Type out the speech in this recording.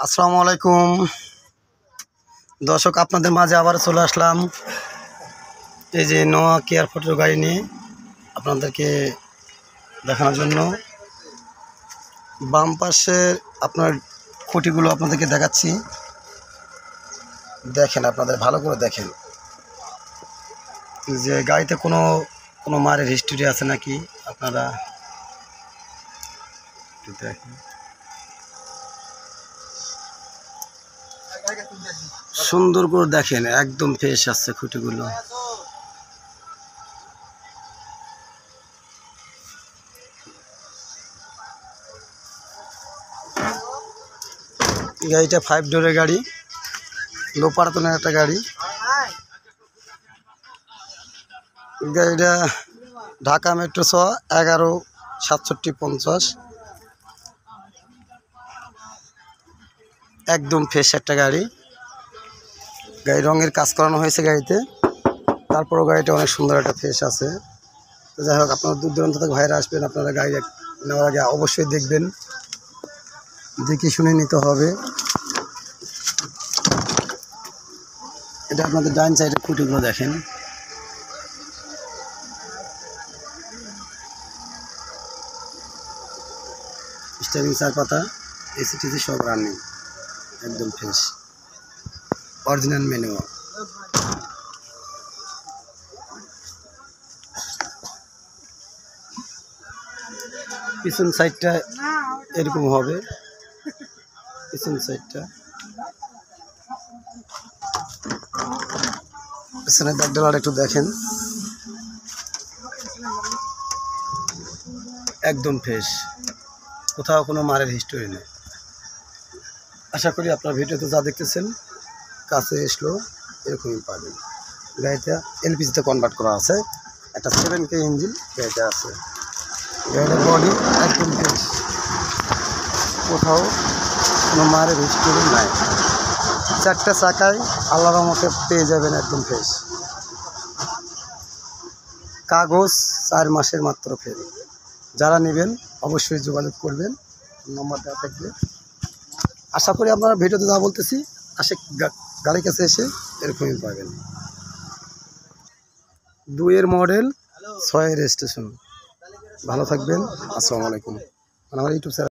আসসালামু আলাইকুম দর্শক, আপনাদের মাঝে আবার চলে আসলাম এই যে নোয়া কেয়ার ফটোর গাড়ি নিয়ে আপনাদেরকে দেখানোর জন্য। বাম পাশের আপনার খুঁটিগুলো আপনাদেরকে দেখাচ্ছি, দেখেন, আপনাদের ভালো করে দেখেন যে গাড়িতে কোনো কোনো মারের হিস্ট্রি আছে নাকি, আপনারা একটু দেখেন। সুন্দর করে দেখেন, একদম ফ্রেশ আসছে খুঁটিগুলো। গাড়িটা 5 ডোরের গাড়ি, লো পারাতনের একটা গাড়ি। গাড়িটা ঢাকা মেট্রো 11-6750, একদম ফ্রেশ একটা গাড়ি। গাড়ি রঙের কাজ করানো হয়েছে গাড়িতে, তারপরও গাড়িটা অনেক সুন্দর একটা ফ্রেশ আছে। তো যাই হোক, আপনারা দূর দূরান্ত থেকে ভাইরা আসবেন, আপনারা গাড়ি নেওয়ার আগে অবশ্যই দেখবেন, দেখে শুনে নিতে হবে। এটা আপনাদের ডান সাইডের খুঁটিগুলো দেখেন, স্টিয়ারিং চার পাতা, এসি টিসি সব রানিং, একদম ফ্রেশ, অরিজিনাল ম্যানুয়াল। পিছন সাইডটা এরকম হবে, পিছন সাইডটা, পিছনের ব্যাকডালার একটু দেখেন, একদম ফ্রেশ, কোথাও কোনো মারের হিস্টোরি নেই। আশা করি আপনার ভিডিওতে যা দেখতেছেন কাছে এসলেও এরকমই পাবেন। গাড়িটা এলপিজিতে কনভার্ট করা আছে, একটা 7K ইঞ্জিন গাড়িটা আছে। গাড়িটার বডি একদম ফ্রেশ, কোথাও কোনো মারের হিস্টোরি নাই। 4টা চাকায় আল্লাহর রহমতে পেয়ে যাবেন একদম ফ্রেশ। কাগজ 4 মাসের মাত্র ফেল। যারা নেবেন অবশ্যই যোগাযোগ করবেন, নম্বর দেওয়া থাকবে। আশা করি আপনারা ভিডিওতে যা বলতেছি গাড়ির কাছে এসে এরকমই পাবেন। 2-এর মডেল, 6-এর রেজিস্ট্রেশন। ভালো থাকবেন, আসসালামু আলাইকুম। আমার ইউটিউব চ্যানেল